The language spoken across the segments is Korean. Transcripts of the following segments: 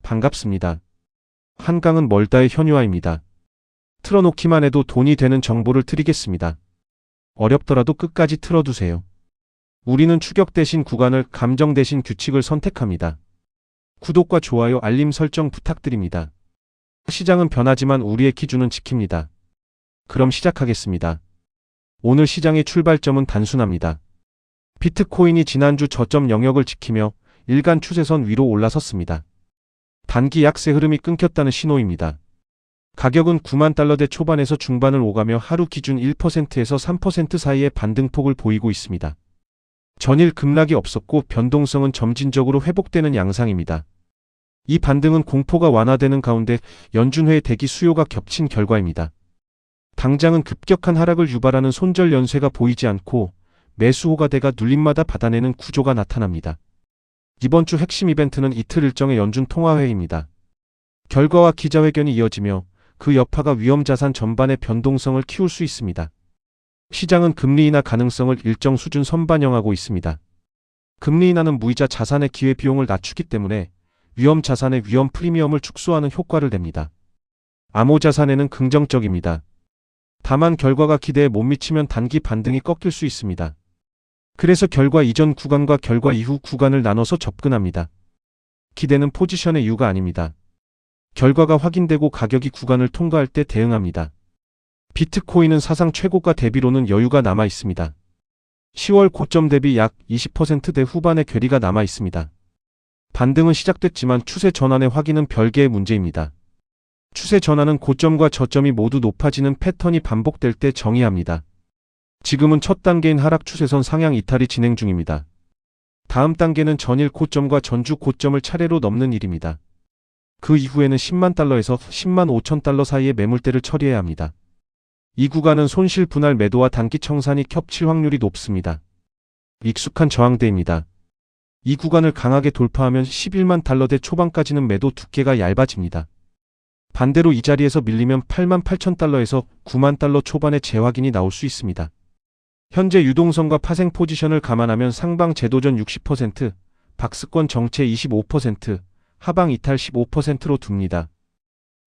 반갑습니다. 한강은 멀다의 현유아입니다. 틀어놓기만 해도 돈이 되는 정보를 드리겠습니다. 어렵더라도 끝까지 틀어두세요. 우리는 추격 대신 구간을, 감정 대신 규칙을 선택합니다. 구독과 좋아요, 알림 설정 부탁드립니다. 시장은 변하지만 우리의 기준은 지킵니다. 그럼 시작하겠습니다. 오늘 시장의 출발점은 단순합니다. 비트코인이 지난주 저점 영역을 지키며 일간 추세선 위로 올라섰습니다. 단기 약세 흐름이 끊겼다는 신호입니다. 가격은 9만 달러대 초반에서 중반을 오가며 하루 기준 1%에서 3% 사이의 반등폭을 보이고 있습니다. 전일 급락이 없었고 변동성은 점진적으로 회복되는 양상입니다. 이 반등은 공포가 완화되는 가운데 연준회의 대기 수요가 겹친 결과입니다. 당장은 급격한 하락을 유발하는 손절 연쇄가 보이지 않고 매수 호가대가 눌림마다 받아내는 구조가 나타납니다. 이번 주 핵심 이벤트는 이틀 일정의 연준 통화회의입니다. 결과와 기자회견이 이어지며 그 여파가 위험자산 전반의 변동성을 키울 수 있습니다. 시장은 금리 인하 가능성을 일정 수준 선반영하고 있습니다. 금리 인하는 무이자 자산의 기회비용을 낮추기 때문에 위험 자산의 위험 프리미엄을 축소하는 효과를 냅니다. 암호자산에는 긍정적입니다. 다만 결과가 기대에 못 미치면 단기 반등이 꺾일 수 있습니다. 그래서 결과 이전 구간과 결과 이후 구간을 나눠서 접근합니다. 기대는 포지션의 이유가 아닙니다. 결과가 확인되고 가격이 구간을 통과할 때 대응합니다. 비트코인은 사상 최고가 대비로는 여유가 남아 있습니다. 10월 고점 대비 약 20%대 후반의 괴리가 남아 있습니다. 반등은 시작됐지만 추세 전환의 확인은 별개의 문제입니다. 추세 전환은 고점과 저점이 모두 높아지는 패턴이 반복될 때 정의합니다. 지금은 첫 단계인 하락 추세선 상향 이탈이 진행 중입니다. 다음 단계는 전일 고점과 전주 고점을 차례로 넘는 일입니다. 그 이후에는 10만 달러에서 10만 5천 달러 사이의 매물대를 처리해야 합니다. 이 구간은 손실 분할 매도와 단기 청산이 겹칠 확률이 높습니다. 익숙한 저항대입니다. 이 구간을 강하게 돌파하면 11만 달러대 초반까지는 매도 두께가 얇아집니다. 반대로 이 자리에서 밀리면 8만 8천 달러에서 9만 달러 초반의 재확인이 나올 수 있습니다. 현재 유동성과 파생 포지션을 감안하면 상방 재도전 60%, 박스권 정체 25%, 하방 이탈 15%로 둡니다.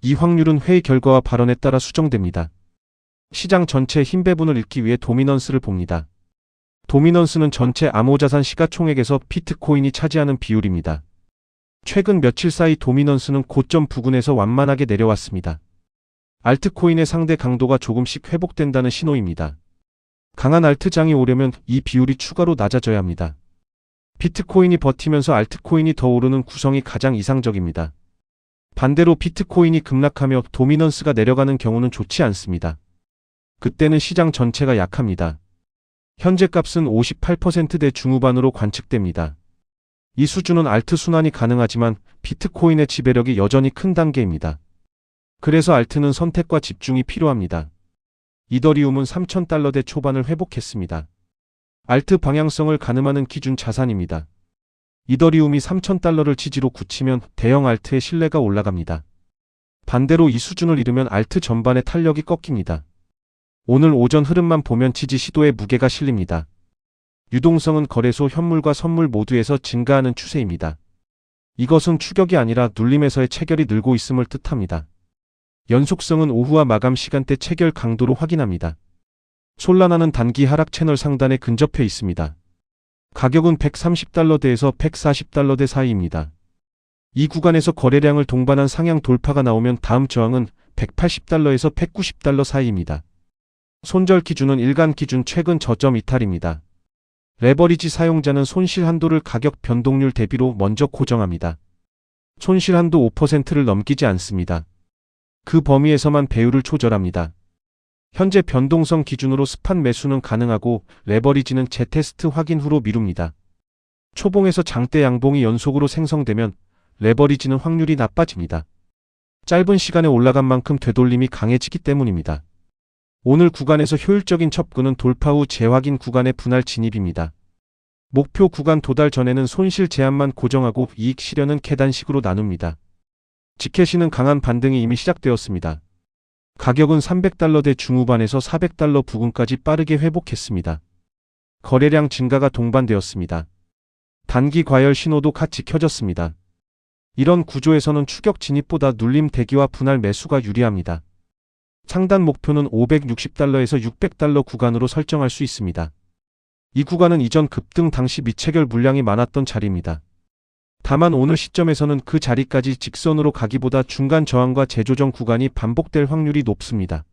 이 확률은 회의 결과와 발언에 따라 수정됩니다. 시장 전체의 힘 배분을 읽기 위해 도미넌스를 봅니다. 도미넌스는 전체 암호자산 시가총액에서 비트코인이 차지하는 비율입니다. 최근 며칠 사이 도미넌스는 고점 부근에서 완만하게 내려왔습니다. 알트코인의 상대 강도가 조금씩 회복된다는 신호입니다. 강한 알트장이 오려면 이 비율이 추가로 낮아져야 합니다. 비트코인이 버티면서 알트코인이 더 오르는 구성이 가장 이상적입니다. 반대로 비트코인이 급락하며 도미넌스가 내려가는 경우는 좋지 않습니다. 그때는 시장 전체가 약합니다. 현재 값은 58%대 중후반으로 관측됩니다. 이 수준은 알트 순환이 가능하지만 비트코인의 지배력이 여전히 큰 단계입니다. 그래서 알트는 선택과 집중이 필요합니다. 이더리움은 3,000달러대 초반을 회복했습니다. 알트 방향성을 가늠하는 기준 자산입니다. 이더리움이 3,000달러를 지지로 굳히면 대형 알트의 신뢰가 올라갑니다. 반대로 이 수준을 잃으면 알트 전반의 탄력이 꺾입니다. 오늘 오전 흐름만 보면 지지 시도에 무게가 실립니다. 유동성은 거래소, 현물과 선물 모두에서 증가하는 추세입니다. 이것은 추격이 아니라 눌림에서의 체결이 늘고 있음을 뜻합니다. 연속성은 오후와 마감 시간대 체결 강도로 확인합니다. 솔라나는 단기 하락 채널 상단에 근접해 있습니다. 가격은 130달러대에서 140달러대 사이입니다. 이 구간에서 거래량을 동반한 상향 돌파가 나오면 다음 저항은 180달러에서 190달러 사이입니다. 손절 기준은 일간 기준 최근 저점 이탈입니다. 레버리지 사용자는 손실 한도를 가격 변동률 대비로 먼저 고정합니다. 손실 한도 5%를 넘기지 않습니다. 그 범위에서만 배율을 조절합니다. 현재 변동성 기준으로 스팟 매수는 가능하고 레버리지는 재테스트 확인 후로 미룹니다. 초봉에서 장대 양봉이 연속으로 생성되면 레버리지는 확률이 나빠집니다. 짧은 시간에 올라간 만큼 되돌림이 강해지기 때문입니다. 오늘 구간에서 효율적인 첩근은 돌파 후 재확인 구간의 분할 진입입니다. 목표 구간 도달 전에는 손실 제한만 고정하고 이익 실현은 계단식으로 나눕니다. 지켓이는 강한 반등이 이미 시작되었습니다. 가격은 300달러대 중후반에서 400달러 부근까지 빠르게 회복했습니다. 거래량 증가가 동반되었습니다. 단기 과열 신호도 같이 켜졌습니다. 이런 구조에서는 추격 진입보다 눌림 대기와 분할 매수가 유리합니다. 상단 목표는 560달러에서 600달러 구간으로 설정할 수 있습니다. 이 구간은 이전 급등 당시 미체결 물량이 많았던 자리입니다. 다만 오늘 시점에서는 그 자리까지 직선으로 가기보다 중간 저항과 재조정 구간이 반복될 확률이 높습니다.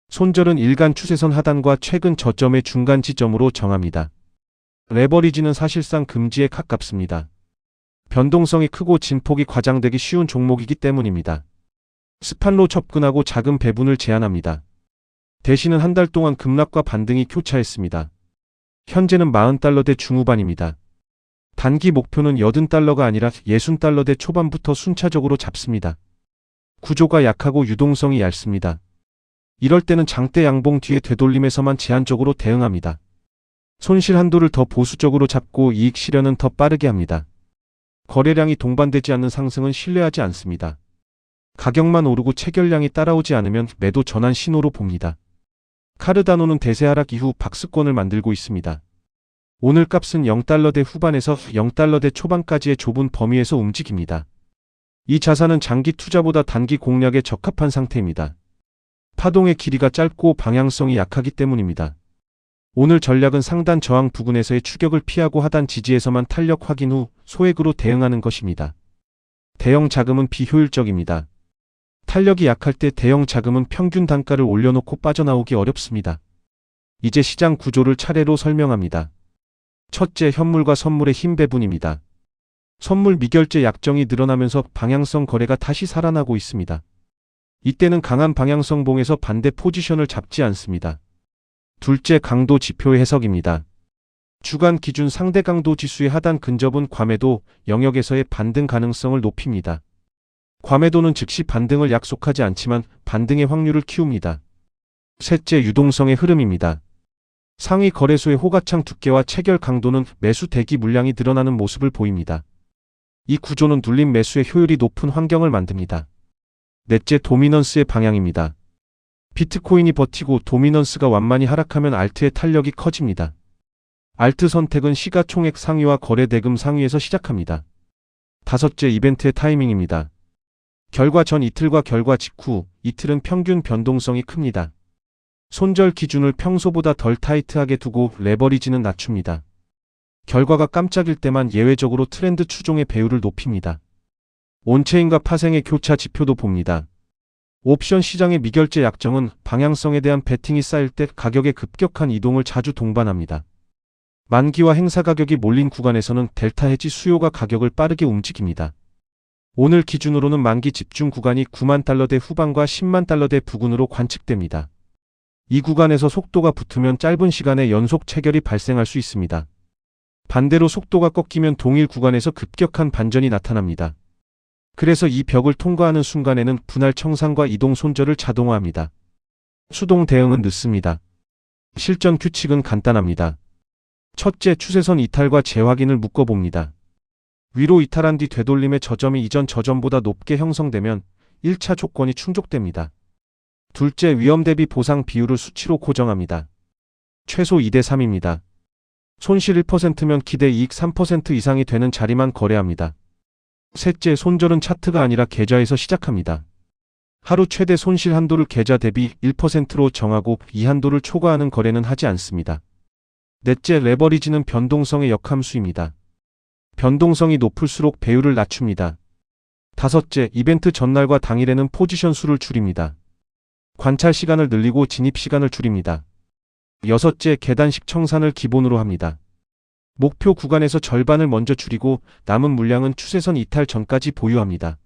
손절은 일간 추세선 하단과 최근 저점의 중간 지점으로 정합니다. 레버리지는 사실상 금지에 가깝습니다. 변동성이 크고 진폭이 과장되기 쉬운 종목이기 때문입니다. 스판로 접근하고 작은 배분을 제한합니다. 대신은 한 달 동안 급락과 반등이 교차했습니다. 현재는 40달러대 중후반입니다. 단기 목표는 80달러가 아니라 60달러대 초반부터 순차적으로 잡습니다. 구조가 약하고 유동성이 얇습니다. 이럴 때는 장대 양봉 뒤에 되돌림에서만 제한적으로 대응합니다. 손실 한도를 더 보수적으로 잡고 이익 실현은 더 빠르게 합니다. 거래량이 동반되지 않는 상승은 신뢰하지 않습니다. 가격만 오르고 체결량이 따라오지 않으면 매도 전환 신호로 봅니다. 카르다노는 대세 하락 이후 박스권을 만들고 있습니다. 오늘 값은 0달러대 후반에서 0달러대 초반까지의 좁은 범위에서 움직입니다. 이 자산은 장기 투자보다 단기 공략에 적합한 상태입니다. 파동의 길이가 짧고 방향성이 약하기 때문입니다. 오늘 전략은 상단 저항 부근에서의 추격을 피하고 하단 지지에서만 탄력 확인 후 소액으로 대응하는 것입니다. 대형 자금은 비효율적입니다. 탄력이 약할 때 대형 자금은 평균 단가를 올려놓고 빠져나오기 어렵습니다. 이제 시장 구조를 차례로 설명합니다. 첫째, 현물과 선물의 힘 배분입니다. 선물 미결제 약정이 늘어나면서 방향성 거래가 다시 살아나고 있습니다. 이때는 강한 방향성 봉에서 반대 포지션을 잡지 않습니다. 둘째, 강도 지표의 해석입니다. 주간 기준 상대 강도 지수의 하단 근접은 과매도 영역에서의 반등 가능성을 높입니다. 과매도는 즉시 반등을 약속하지 않지만 반등의 확률을 키웁니다. 셋째, 유동성의 흐름입니다. 상위 거래소의 호가창 두께와 체결 강도는 매수 대기 물량이 늘어나는 모습을 보입니다. 이 구조는 눌림 매수의 효율이 높은 환경을 만듭니다. 넷째, 도미넌스의 방향입니다. 비트코인이 버티고 도미넌스가 완만히 하락하면 알트의 탄력이 커집니다. 알트 선택은 시가총액 상위와 거래 대금 상위에서 시작합니다. 다섯째, 이벤트의 타이밍입니다. 결과 전 이틀과 결과 직후 이틀은 평균 변동성이 큽니다. 손절 기준을 평소보다 덜 타이트하게 두고 레버리지는 낮춥니다. 결과가 깜짝일 때만 예외적으로 트렌드 추종의 배율을 높입니다. 온체인과 파생의 교차 지표도 봅니다. 옵션 시장의 미결제 약정은 방향성에 대한 베팅이 쌓일 때 가격의 급격한 이동을 자주 동반합니다. 만기와 행사 가격이 몰린 구간에서는 델타 헤지 수요가 가격을 빠르게 움직입니다. 오늘 기준으로는 만기 집중 구간이 9만 달러대 후반과 10만 달러대 부근으로 관측됩니다. 이 구간에서 속도가 붙으면 짧은 시간에 연속 체결이 발생할 수 있습니다. 반대로 속도가 꺾이면 동일 구간에서 급격한 반전이 나타납니다. 그래서 이 벽을 통과하는 순간에는 분할 청산과 이동 손절을 자동화합니다. 수동 대응은 늦습니다. 실전 규칙은 간단합니다. 첫째, 추세선 이탈과 재확인을 묶어봅니다. 위로 이탈한 뒤 되돌림의 저점이 이전 저점보다 높게 형성되면 1차 조건이 충족됩니다. 둘째, 위험 대비 보상 비율을 수치로 고정합니다. 최소 2대3입니다. 손실 1%면 기대 이익 3% 이상이 되는 자리만 거래합니다. 셋째, 손절은 차트가 아니라 계좌에서 시작합니다. 하루 최대 손실 한도를 계좌 대비 1%로 정하고 이 한도를 초과하는 거래는 하지 않습니다. 넷째, 레버리지는 변동성의 역함수입니다. 변동성이 높을수록 배율을 낮춥니다. 다섯째, 이벤트 전날과 당일에는 포지션 수를 줄입니다. 관찰 시간을 늘리고 진입 시간을 줄입니다. 여섯째, 계단식 청산을 기본으로 합니다. 목표 구간에서 절반을 먼저 줄이고 남은 물량은 추세선 이탈 전까지 보유합니다.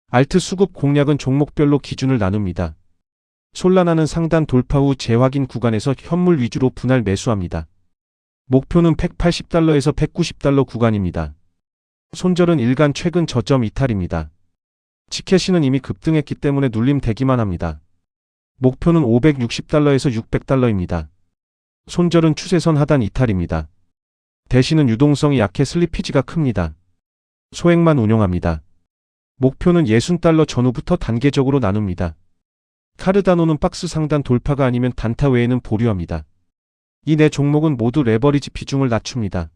알트 수급 공략은 종목별로 기준을 나눕니다. 솔라나는 상단 돌파 후 재확인 구간에서 현물 위주로 분할 매수합니다. 목표는 180달러에서 190달러 구간입니다. 손절은 일간 최근 저점 이탈입니다. 지켓시는 이미 급등했기 때문에 눌림 되기만 합니다. 목표는 560달러에서 600달러입니다. 손절은 추세선 하단 이탈입니다. 대신은 유동성이 약해 슬리피지가 큽니다. 소액만 운용합니다. 목표는 60달러 전후부터 단계적으로 나눕니다. 카르다노는 박스 상단 돌파가 아니면 단타 외에는 보류합니다. 이 네 종목은 모두 레버리지 비중을 낮춥니다.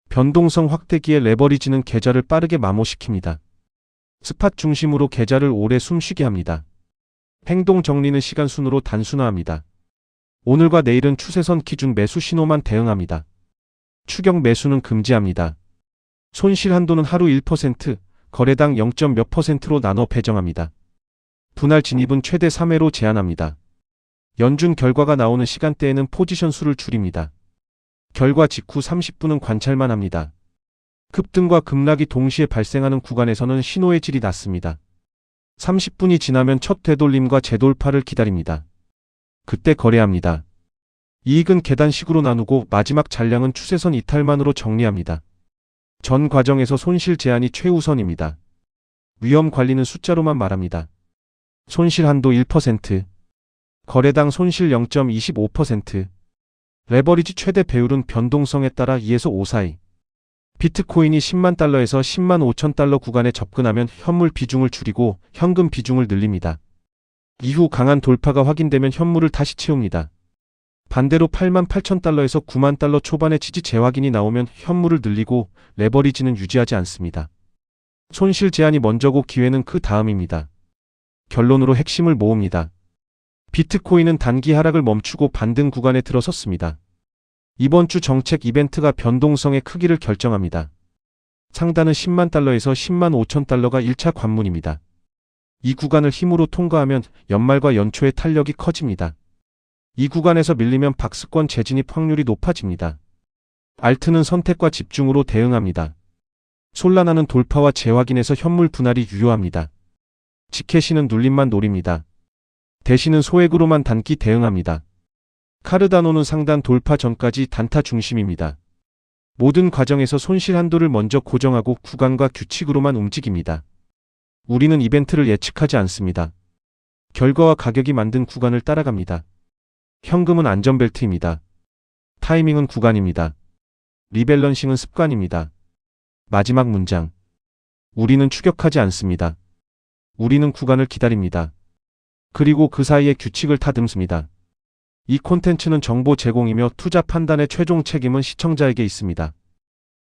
변동성 확대기에 레버리지는 계좌를 빠르게 마모시킵니다. 스팟 중심으로 계좌를 오래 숨쉬게 합니다. 행동 정리는 시간 순으로 단순화합니다. 오늘과 내일은 추세선 기준 매수 신호만 대응합니다. 추격 매수는 금지합니다. 손실 한도는 하루 1%, 거래당 0. 몇 %로 나눠 배정합니다. 분할 진입은 최대 3회로 제한합니다. 연준 결과가 나오는 시간대에는 포지션 수를 줄입니다. 결과 직후 30분은 관찰만 합니다. 급등과 급락이 동시에 발생하는 구간에서는 신호의 질이 낮습니다. 30분이 지나면 첫 되돌림과 재돌파를 기다립니다. 그때 거래합니다. 이익은 계단식으로 나누고 마지막 잔량은 추세선 이탈만으로 정리합니다. 전 과정에서 손실 제한이 최우선입니다. 위험 관리는 숫자로만 말합니다. 손실 한도 1%, 거래당 손실 0.25%, 레버리지 최대 배율은 변동성에 따라 2에서 5 사이. 비트코인이 10만 달러에서 10만 5천 달러 구간에 접근하면 현물 비중을 줄이고 현금 비중을 늘립니다. 이후 강한 돌파가 확인되면 현물을 다시 채웁니다. 반대로 8만 8천 달러에서 9만 달러 초반의 지지 재확인이 나오면 현물을 늘리고 레버리지는 유지하지 않습니다. 손실 제한이 먼저고 기회는 그 다음입니다. 결론으로 핵심을 모읍니다. 비트코인은 단기 하락을 멈추고 반등 구간에 들어섰습니다. 이번 주 정책 이벤트가 변동성의 크기를 결정합니다. 상단은 10만 달러에서 10만 5천 달러가 1차 관문입니다. 이 구간을 힘으로 통과하면 연말과 연초의 탄력이 커집니다. 이 구간에서 밀리면 박스권 재진입 확률이 높아집니다. 알트는 선택과 집중으로 대응합니다. 솔라나는 돌파와 재확인에서 현물 분할이 유효합니다. 지켓이는 눌림만 노립니다. 대신은 소액으로만 단기 대응합니다. 카르다노는 상단 돌파 전까지 단타 중심입니다. 모든 과정에서 손실 한도를 먼저 고정하고 구간과 규칙으로만 움직입니다. 우리는 이벤트를 예측하지 않습니다. 결과와 가격이 만든 구간을 따라갑니다. 현금은 안전벨트입니다. 타이밍은 구간입니다. 리밸런싱은 습관입니다. 마지막 문장. 우리는 추격하지 않습니다. 우리는 구간을 기다립니다. 그리고 그 사이에 규칙을 다듬습니다. 이 콘텐츠는 정보 제공이며 투자 판단의 최종 책임은 시청자에게 있습니다.